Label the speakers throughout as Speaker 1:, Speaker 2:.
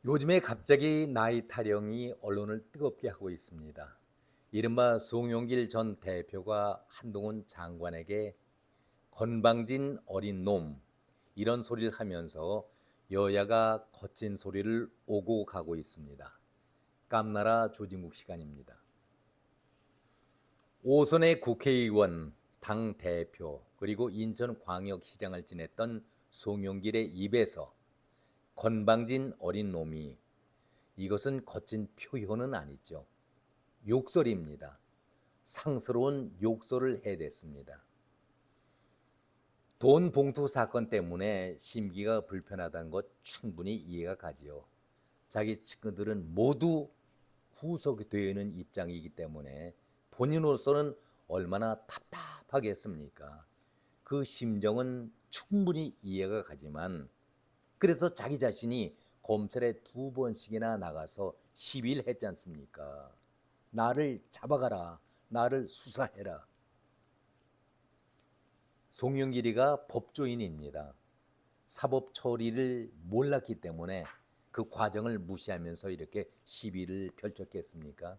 Speaker 1: 요즘에 갑자기 나이 타령이 언론을 뜨겁게 하고 있습니다. 이른바 송영길 전 대표가 한동훈 장관에게 건방진 어린 놈 이런 소리를 하면서 여야가 거친 소리를 오고 가고 있습니다. 깜나라 조진국 시간입니다. 오선의 국회의원, 당 대표 그리고 인천광역시장을 지냈던 송영길의 입에서 건방진 어린 놈이, 이것은 거친 표현은 아니죠. 욕설입니다. 상스러운 욕설을 해댔습니다. 돈 봉투 사건 때문에 심기가 불편하다는 것 충분히 이해가 가지요. 자기 친구들은 모두 구속되는 입장이기 때문에 본인으로서는 얼마나 답답하겠습니까? 그 심정은 충분히 이해가 가지만, 그래서 자기 자신이 검찰에 2번씩이나 나가서 시위를 했지 않습니까? 나를 잡아가라, 나를 수사해라. 송영길이가 법조인입니다. 사법 처리를 몰랐기 때문에 그 과정을 무시하면서 이렇게 시위를 펼쳤겠습니까?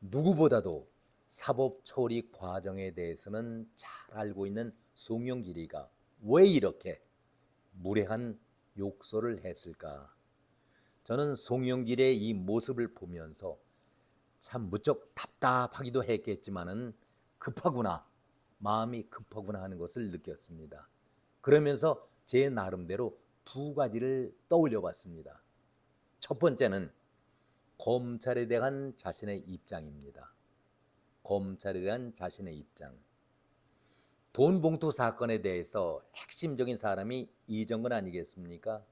Speaker 1: 누구보다도 사법 처리 과정에 대해서는 잘 알고 있는 송영길이가 왜 이렇게 무례한 욕설을 했을까? 저는 송영길의 이 모습을 보면서 참 무척 답답하기도 했겠지만은 급하구나, 마음이 급하구나 하는 것을 느꼈습니다. 그러면서 제 나름대로 2가지를 떠올려 봤습니다. 첫 번째는 검찰에 대한 자신의 입장입니다. 검찰에 대한 자신의 입장. 돈 봉투 사건에 대해서 핵심적인 사람이 이정근 아니겠습니까?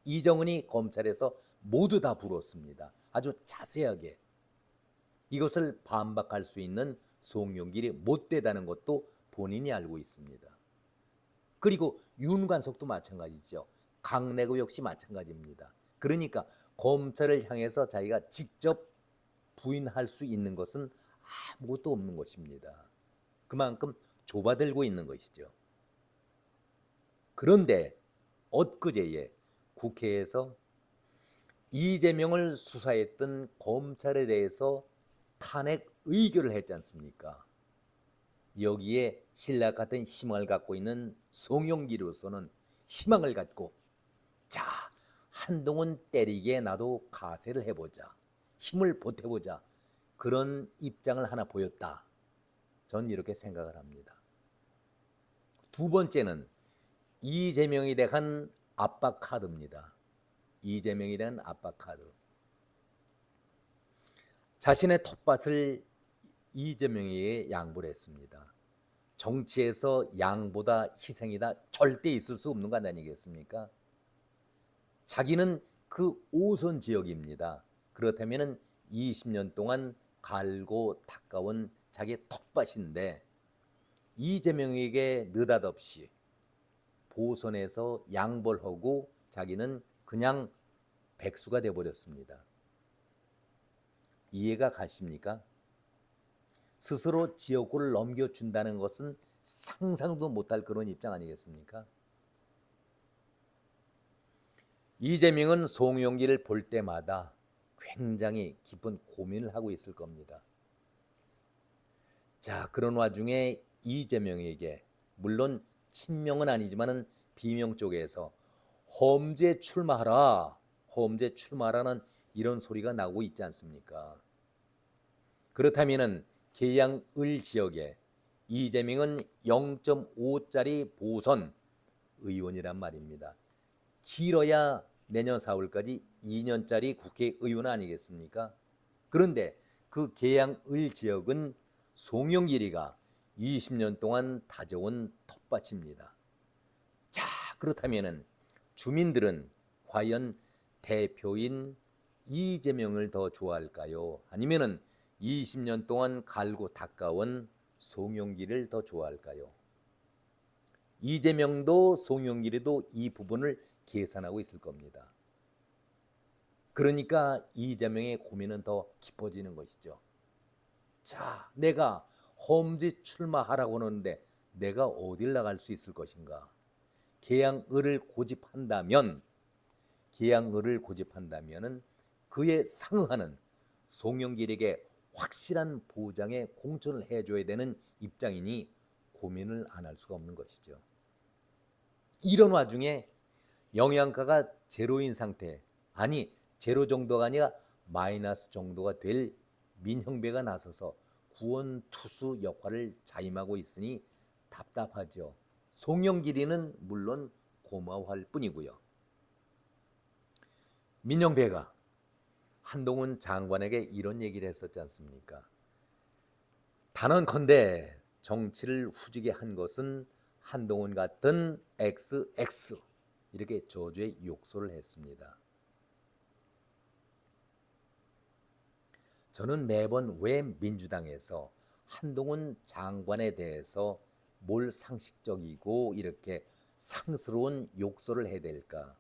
Speaker 1: 이정은이 검찰에서 모두 다 불었습니다. 아주 자세하게. 이것을 반박할 수 있는 송영길이 못되다는 것도 본인이 알고 있습니다. 그리고 윤관석도 마찬가지죠. 강내구 역시 마찬가지입니다. 그러니까 검찰을 향해서 자기가 직접 부인할 수 있는 것은 아무것도 없는 것입니다. 그만큼 좁아들고 있는 것이죠. 그런데 엊그제에 국회에서 이재명을 수사했던 검찰에 대해서 탄핵 의결을 했지 않습니까? 여기에 신라 같은 희망을 갖고 있는 송영길로서는 희망을 갖고, 자, 한동훈 때리게 나도 가세를 해보자, 힘을 보태보자, 그런 입장을 하나 보였다. 전 이렇게 생각을 합니다. 2번째는 이재명에 대한 압박 카드입니다. 이재명에 대한 압박 카드. 자신의 텃밭을 이재명에게 양보를 했습니다. 정치에서 양보다 희생이다 절대 있을 수 없는 것 아니겠습니까? 자기는 그 5선 지역입니다. 그렇다면 20년 동안 갈고 닦아온 자기 텃밭인데 이재명에게 느닷없이 보선에서 양보를 하고 자기는 그냥 백수가 되어버렸습니다. 이해가 가십니까? 스스로 지역구를 넘겨준다는 것은 상상도 못할 그런 입장 아니겠습니까? 이재명은 송영길을 볼 때마다 굉장히 깊은 고민을 하고 있을 겁니다. 자, 그런 와중에 이재명에게, 물론 친명은 아니지만은 비명 쪽에서 험지에 출마하라, 험지에 출마하라는 이런 소리가 나오고 있지 않습니까? 그렇다면은 계양을 지역에 이재명은 0.5짜리 보선 의원이란 말입니다. 길어야 내년 4월까지 2년짜리 국회의원 아니겠습니까? 그런데 그 계양을 지역은 송영길이가 20년 동안 다져온 텃밭입니다. 자, 그렇다면은 주민들은 과연 대표인 이재명을 더 좋아할까요? 아니면은 20년 동안 갈고 닦아온 송영길을 더 좋아할까요? 이재명도 송영길이도 이 부분을 계산하고 있을 겁니다. 그러니까 이재명의 고민은 더 깊어지는 것이죠. 자, 내가 험지 출마하라고 하는데 내가 어딜 나갈 수 있을 것인가? 계양을을 고집한다면 계양을을 고집한다면은 그에 상응하는 송영길에게 확실한 보장의 공천을 해줘야 되는 입장이니 고민을 안 할 수가 없는 것이죠. 이런 와중에 영양가가 제로인 상태, 아니 제로 정도가 아니라 마이너스 정도가 될 민형배가 나서서 구원투수 역할을 자임하고 있으니 답답하죠. 송영길이는 물론 고마워할 뿐이고요. 민형배가 한동훈 장관에게 이런 얘기를 했었지 않습니까? 단언컨대 정치를 후지게 한 것은 한동훈 같은 XX, 이렇게 저주의 욕설을 했습니다. 저는 매번 왜 민주당에서 한동훈 장관에 대해서 뭘 상식적이고 이렇게 상스러운 욕설을 해야 될까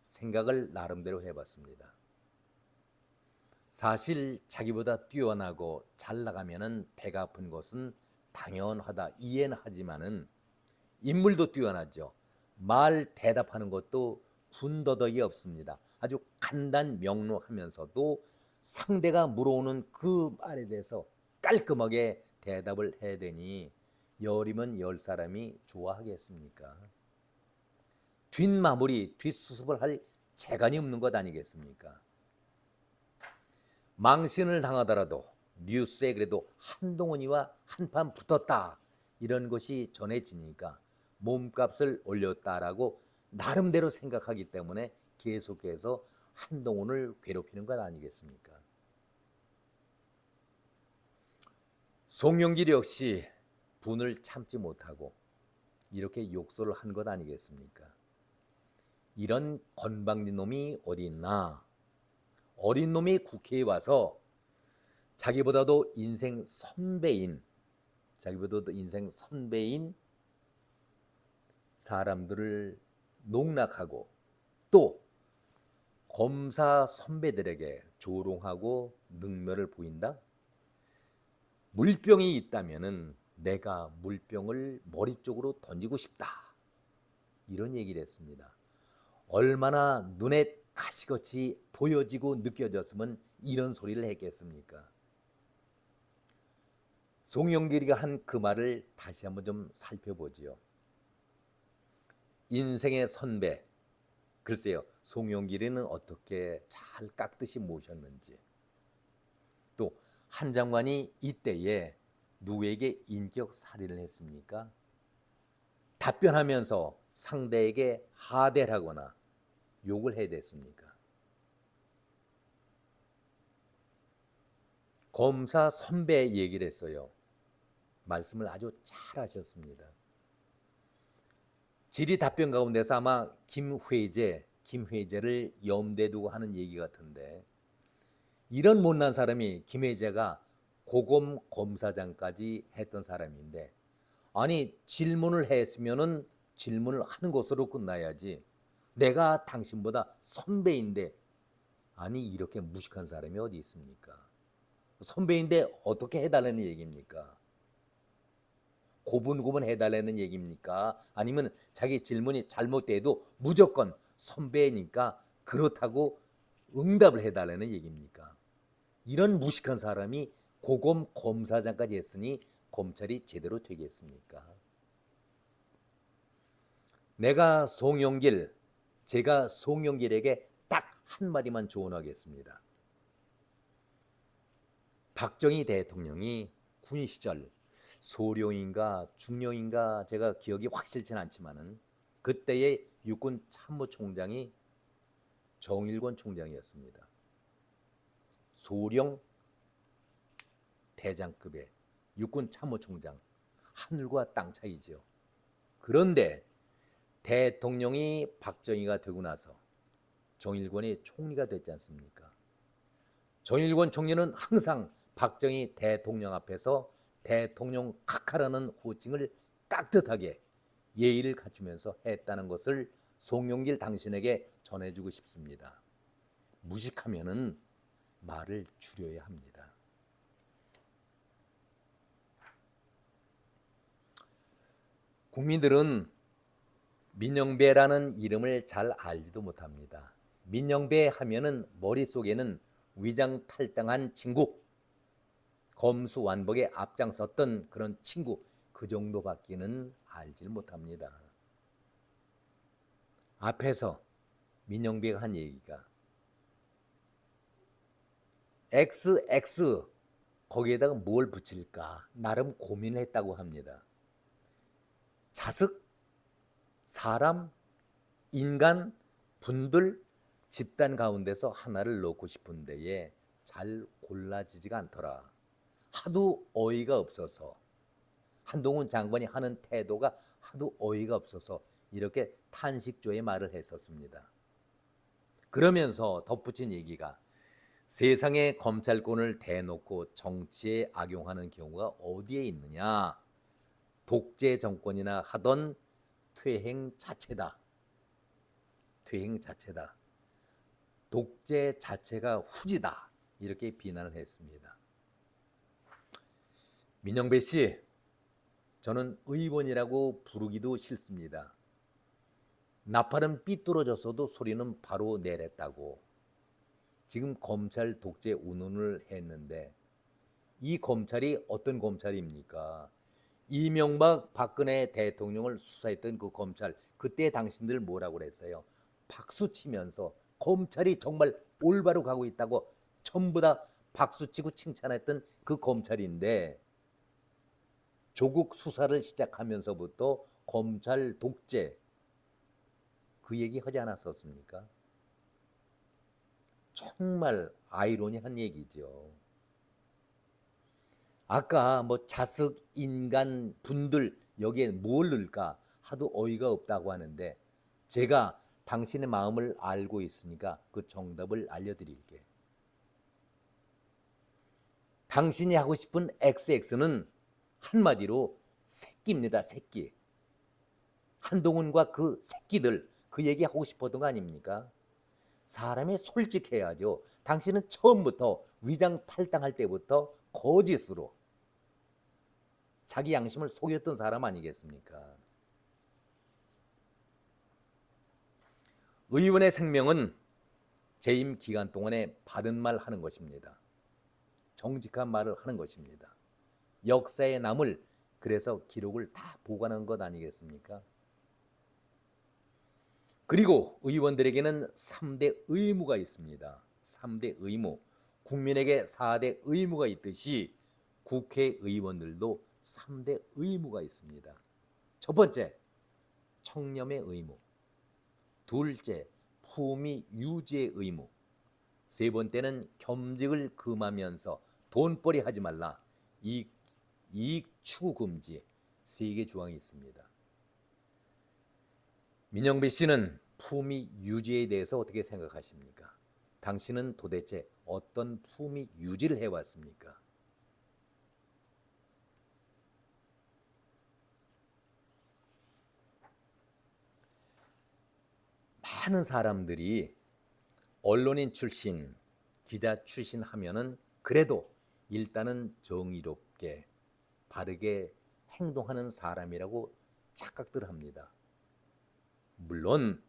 Speaker 1: 생각을 나름대로 해봤습니다. 사실 자기보다 뛰어나고 잘 나가면은 배가 아픈 것은 당연하다, 이해는 하지만은 인물도 뛰어나죠. 말 대답하는 것도 군더더기 없습니다. 아주 간단 명료하면서도 상대가 물어오는 그 말에 대해서 깔끔하게 대답을 해야 되니 열이면 열 사람이 좋아하겠습니까? 뒷마무리, 뒷수습을 할 재간이 없는 것 아니겠습니까? 망신을 당하더라도 뉴스에 그래도 한동훈이와 한판 붙었다 이런 것이 전해지니까 몸값을 올렸다라고 나름대로 생각하기 때문에 계속해서 한동훈을 괴롭히는 것 아니겠습니까? 송영길 역시 분을 참지 못하고 이렇게 욕설을 한 것 아니겠습니까? 이런 건방진 놈이 어디 있나? 어린 놈이 국회에 와서 자기보다도 인생 선배인 사람들을 농락하고 또 검사 선배들에게 조롱하고 능멸을 보인다? 물병이 있다면은 내가 물병을 머리 쪽으로 던지고 싶다. 이런 얘기를 했습니다. 얼마나 눈에 가시같이 보여지고 느껴졌으면 이런 소리를 했겠습니까? 송영길이가 한 그 말을 다시 한번 좀 살펴보지요. 인생의 선배, 글쎄요, 송영길이는 어떻게 잘 깎듯이 모셨는지, 또 한 장관이 이때에 누구에게 인격 살인을 했습니까? 답변하면서 상대에게 하대를 하거나 욕을 해야 됐습니까? 검사 선배 얘기를 했어요. 말씀을 아주 잘 하셨습니다. 질의 답변 가운데서 아마 김회재를 염두에 두고 하는 얘기 같은데, 이런 못난 사람이 김회재가 고검 검사장까지 했던 사람인데, 아니 질문을 했으면은 질문을 하는 것으로 끝나야지, 내가 당신보다 선배인데, 아니 이렇게 무식한 사람이 어디 있습니까? 선배인데 어떻게 해달라는 얘기입니까? 고분고분 해달라는 얘기입니까? 아니면 자기 질문이 잘못돼도 무조건 선배니까 그렇다고 응답을 해달라는 얘기입니까? 이런 무식한 사람이 고검 검사장까지 했으니 검찰이 제대로 되겠습니까? 제가 송영길에게 딱 한마디만 조언하겠습니다. 박정희 대통령이 군 시절 소령인가 중령인가 제가 기억이 확실치는 않지만은 그때의 육군 참모총장이 정일권 총장이었습니다. 소령 대장급의 육군 참모총장, 하늘과 땅 차이죠. 그런데 대통령이 박정희가 되고 나서 정일권이 총리가 됐지 않습니까? 정일권 총리는 항상 박정희 대통령 앞에서 대통령 각하라는 호칭을 깍듯하게 예의를 갖추면서 했다는 것을 송영길 당신에게 전해주고 싶습니다. 무식하면은 말을 줄여야 합니다. 국민들은 민영배라는 이름을 잘 알지도 못합니다. 민영배 하면은 머릿속에는 위장 탈당한 친구, 검수완박에 앞장섰던 그런 친구, 그 정도밖에는 알질 못합니다. 앞에서 민영배가 한 얘기가 XX 거기에다가 뭘 붙일까 나름 고민을 했다고 합니다. 자식, 사람, 인간, 분들, 집단 가운데서 하나를 넣고 싶은 데에 잘 골라지지가 않더라. 하도 어이가 없어서, 한동훈 장관이 하는 태도가 하도 어이가 없어서 이렇게 탄식조의 말을 했었습니다. 그러면서 덧붙인 얘기가 세상에 검찰권을 대놓고 정치에 악용하는 경우가 어디에 있느냐. 독재 정권이나 하던 퇴행 자체다. 퇴행 자체다. 독재 자체가 후지다. 이렇게 비난을 했습니다. 민영배 씨, 저는 의원이라고 부르기도 싫습니다. 나팔은 삐뚤어졌어도 소리는 바로 내랬다고. 지금 검찰 독재 운운을 했는데 이 검찰이 어떤 검찰입니까? 이명박 박근혜 대통령을 수사했던 그 검찰, 그때 당신들 뭐라고 그랬어요? 박수 치면서 검찰이 정말 올바로 가고 있다고 전부 다 박수치고 칭찬했던 그 검찰인데 조국 수사를 시작하면서부터 검찰 독재 그 얘기 하지 않았었습니까? 정말 아이러니한 얘기죠. 아까 뭐 자식, 인간, 분들 여기에 뭘 넣을까 하도 어이가 없다고 하는데 제가 당신의 마음을 알고 있으니까 그 정답을 알려드릴게. 당신이 하고 싶은 XX는 한마디로 새끼입니다. 새끼. 한동훈과 그 새끼들 그 얘기하고 싶었던 거 아닙니까? 사람이 솔직해야죠. 당신은 처음부터 위장 탈당할 때부터 거짓으로 자기 양심을 속였던 사람 아니겠습니까? 의원의 생명은 재임 기간 동안에 바른 말 하는 것입니다. 정직한 말을 하는 것입니다. 역사에 남을 그래서 기록을 다 보관한 것 아니겠습니까? 그리고 의원들에게는 3대 의무가 있습니다. 3대 의무. 국민에게 4대 의무가 있듯이 국회의원들도 3대 의무가 있습니다. 첫 번째, 청렴의 의무. 둘째, 품위 유지의 의무. 세 번째는 겸직을 금하면서 돈벌이 하지 말라. 이익 추구 금지. 3개 조항이 있습니다. 민영배 씨는 품위 유지에 대해서 어떻게 생각하십니까? 당신은 도대체 어떤 품위 유지를 해왔습니까? 많은 사람들이 언론인 출신, 기자 출신 하면은 그래도 일단은 정의롭게 바르게 행동하는 사람이라고 착각들 합니다. 물론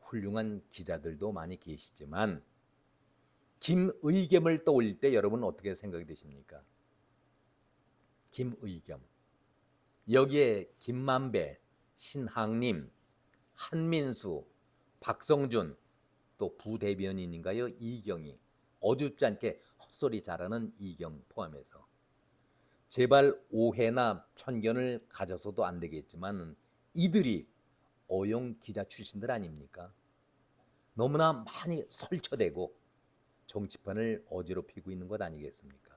Speaker 1: 훌륭한 기자들도 많이 계시지만 김의겸을 떠올릴 때 여러분 어떻게 생각이 되십니까? 김의겸. 여기에 김만배, 신학님, 한민수, 박성준, 또 부대변인인가요? 이경희. 어줍지 않게 헛소리 잘하는 이경 포함해서. 제발 오해나 편견을 가져서도 안 되겠지만 이들이 어용 기자 출신들 아닙니까? 너무나 많이 설쳐대고 정치판을 어지럽히고 있는 것 아니겠습니까?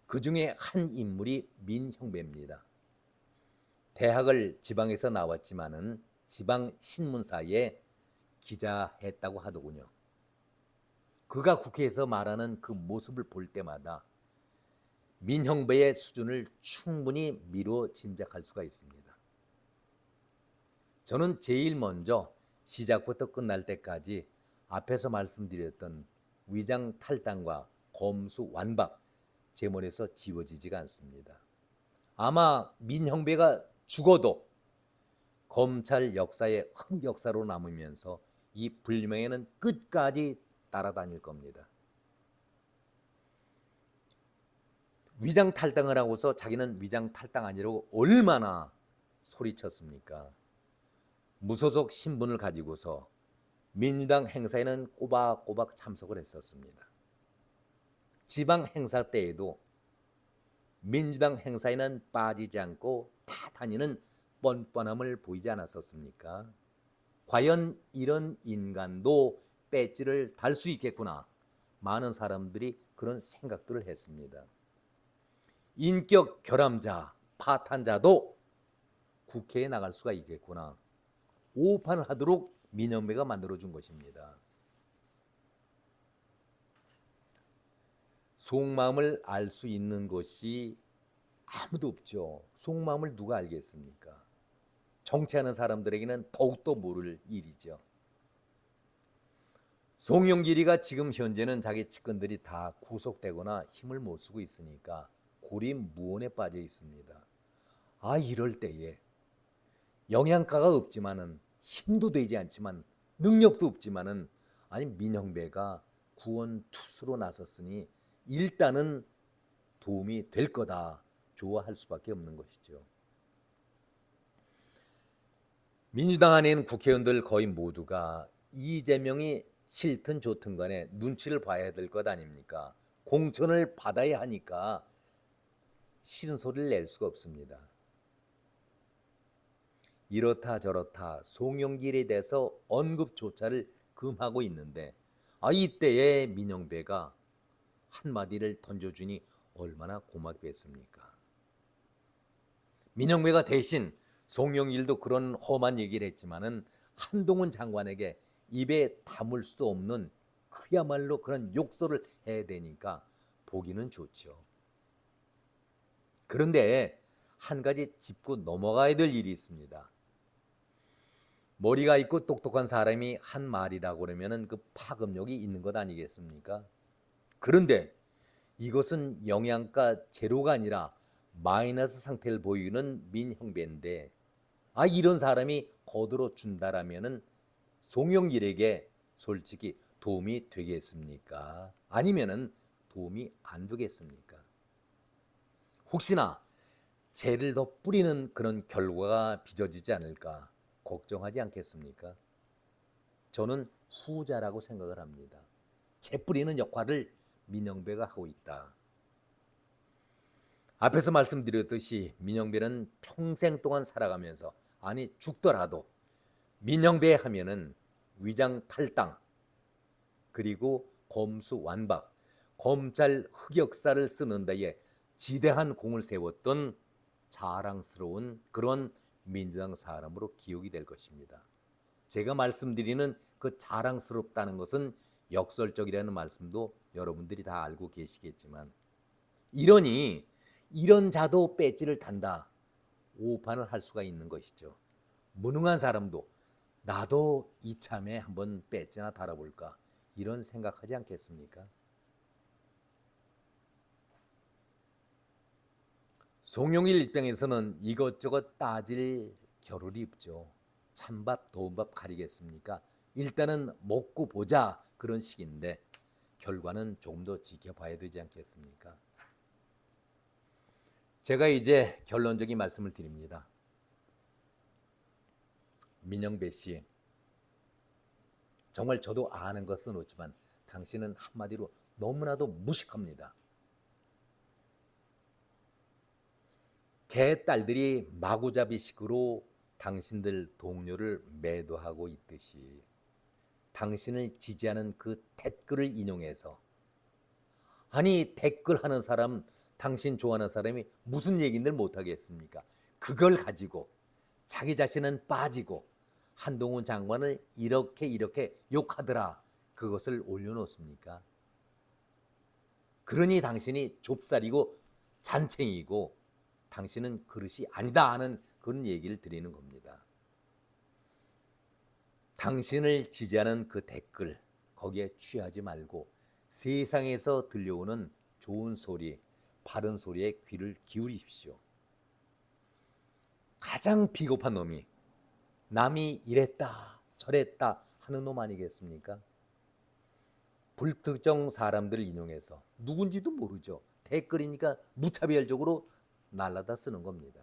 Speaker 1: 그 중에 한 인물이 민형배입니다. 대학을 지방에서 나왔지만은 지방 신문사에 기자했다고 하더군요. 그가 국회에서 말하는 그 모습을 볼 때마다 민형배의 수준을 충분히 미루어 짐작할 수가 있습니다. 저는 제일 먼저 시작부터 끝날 때까지 앞에서 말씀드렸던 위장 탈당과 검수 완박 제 머리에서 지워지지가 않습니다. 아마 민형배가 죽어도 검찰 역사의 흑역사로 남으면서 이 불명예는 끝까지 따라다닐 겁니다. 위장 탈당을 하고서 자기는 위장 탈당 아니라고 얼마나 소리쳤습니까? 무소속 신분을 가지고서 민주당 행사에는 꼬박꼬박 참석을 했었습니다. 지방 행사 때에도 민주당 행사에는 빠지지 않고 다 다니는 뻔뻔함을 보이지 않았었습니까? 과연 이런 인간도 배지를 달 수 있겠구나. 많은 사람들이 그런 생각들을 했습니다. 인격 결함자, 파탄자도 국회에 나갈 수가 있겠구나. 오판을 하도록 민영배가 만들어준 것입니다. 속마음을 알 수 있는 것이 아무도 없죠. 속마음을 누가 알겠습니까? 정치하는 사람들에게는 더욱더 모를 일이죠. 송영길이가 지금 현재는 자기 측근들이 다 구속되거나 힘을 못 쓰고 있으니까 고립무원에 빠져 있습니다. 이럴 때에 영양가가 없지만은 힘도 되지 않지만 능력도 없지만은 민영배가 구원투수로 나섰으니 일단은 도움이 될 거다. 좋아할 수밖에 없는 것이죠. 민주당 안에 있는 국회의원들 거의 모두가 이재명이 싫든 좋든 간에 눈치를 봐야 될 것 아닙니까? 공천을 받아야 하니까 싫은 소리를 낼 수가 없습니다. 이렇다 저렇다 송영길에 대해서 언급조차를 금하고 있는데 이때에 민영배가 한마디를 던져주니 얼마나 고맙겠습니까? 민영배가 대신 송영길도 그런 험한 얘기를 했지만은 한동훈 장관에게 입에 담을 수도 없는 그야말로 그런 욕설을 해야 되니까 보기는 좋죠. 그런데 한 가지 짚고 넘어가야 될 일이 있습니다. 머리가 있고 똑똑한 사람이 한 말이라고 그러면은 그 파급력이 있는 것 아니겠습니까? 그런데 이것은 영양가 제로가 아니라 마이너스 상태를 보이는 민형배인데 이런 사람이 거들어 준다라면은 송영길에게 솔직히 도움이 되겠습니까? 아니면은 도움이 안 되겠습니까? 혹시나 재를 더 뿌리는 그런 결과가 빚어지지 않을까 걱정하지 않겠습니까? 저는 후자라고 생각을 합니다. 재 뿌리는 역할을 민영배가 하고 있다. 앞에서 말씀드렸듯이 민영배는 평생 동안 살아가면서 죽더라도 민영배 하면은 위장 탈당 그리고 검수 완박 검찰 흑역사를 쓰는 데에 지대한 공을 세웠던 자랑스러운 그런 민주당 사람으로 기억이 될 것입니다. 제가 말씀드리는 그 자랑스럽다는 것은 역설적이라는 말씀도 여러분들이 다 알고 계시겠지만 이러니 이런 자도 배지를 단다. 오판을 할 수가 있는 것이죠. 무능한 사람도 나도 이참에 한번 배지나 달아볼까 이런 생각하지 않겠습니까? 송영길 입장에서는 이것저것 따질 겨를이 없죠. 찬밥 더운밥 가리겠습니까? 일단은 먹고 보자 그런 식인데 결과는 조금 더 지켜봐야 되지 않겠습니까? 제가 이제 결론적인 말씀을 드립니다. 민영배 씨, 정말 저도 아는 것은 없지만 당신은 한마디로 너무나도 무식합니다. 개 딸들이 마구잡이식으로 당신들 동료를 매도하고 있듯이 당신을 지지하는 그 댓글을 인용해서 댓글하는 사람 당신 좋아하는 사람이 무슨 얘기를 못하겠습니까? 그걸 가지고 자기 자신은 빠지고 한동훈 장관을 이렇게 욕하더라 그것을 올려놓습니까? 그러니 당신이 좁쌀이고 잔챙이고 당신은 그릇이 아니다 하는 그런 얘기를 드리는 겁니다. 당신을 지지하는 그 댓글 거기에 취하지 말고 세상에서 들려오는 좋은 소리, 바른 소리에 귀를 기울이십시오. 가장 비겁한 놈이 남이 이랬다 저랬다 하는 놈 아니겠습니까? 불특정 사람들을 인용해서 누군지도 모르죠. 댓글이니까 무차별적으로 날라다 쓰는 겁니다.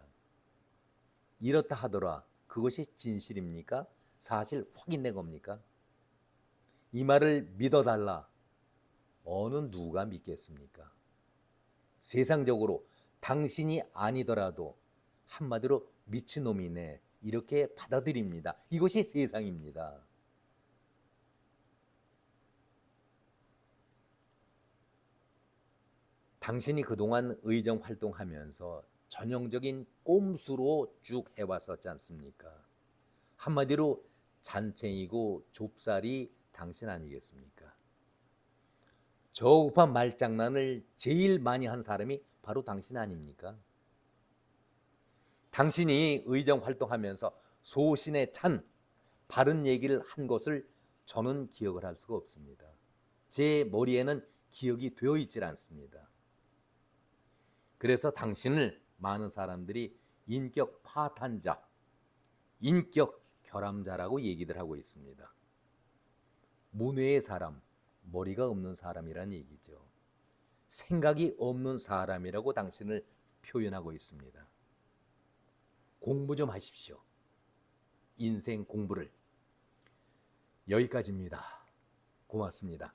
Speaker 1: 이렇다 하더라. 그것이 진실입니까? 사실 확인된 겁니까? 이 말을 믿어달라. 어느 누가 믿겠습니까? 세상적으로 당신이 아니더라도 한마디로 미친놈이네 이렇게 받아들입니다. 이것이 세상입니다. 당신이 그동안 의정 활동하면서 전형적인 꼼수로 쭉 해왔었지 않습니까? 한마디로 잔챙이고 좁쌀이 당신 아니겠습니까? 저급한 말장난을 제일 많이 한 사람이 바로 당신 아닙니까? 당신이 의정 활동하면서 소신에 찬 바른 얘기를 한 것을 저는 기억을 할 수가 없습니다. 제 머리에는 기억이 되어 있질 않습니다. 그래서 당신을 많은 사람들이 인격 파탄자, 인격 결함자라고 얘기들 하고 있습니다. 문외의 사람, 머리가 없는 사람이란 얘기죠. 생각이 없는 사람이라고 당신을 표현하고 있습니다. 공부 좀 하십시오. 인생 공부를. 여기까지입니다. 고맙습니다.